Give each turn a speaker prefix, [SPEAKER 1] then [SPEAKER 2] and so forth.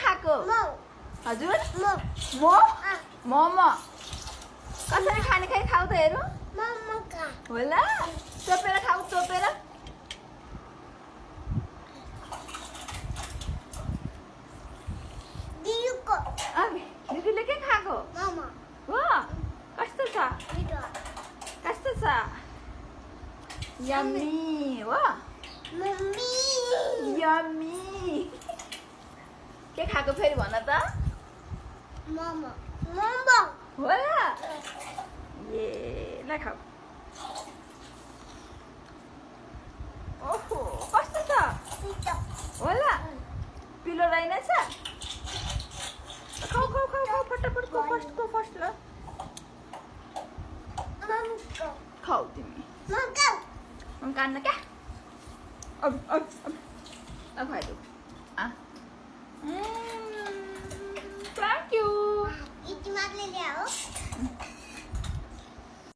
[SPEAKER 1] खाएको हजुर म मोमो कसरी खाने खै खाऊ त हेरौँ होला चोपेर खाऊ चोपेर दिदीले के खाएको हो कस्तो छ कस्तो छ यम्मी हो यम्मी के खाएको फेरि भन त होला ए ल खाऊ ओहो कस्तो छ होला पिलो रहेनछ खाऊ खाऊ खाऊ खाऊ फटाफट को फर्स्ट ल खाऊ तिमी कान्न क्या अब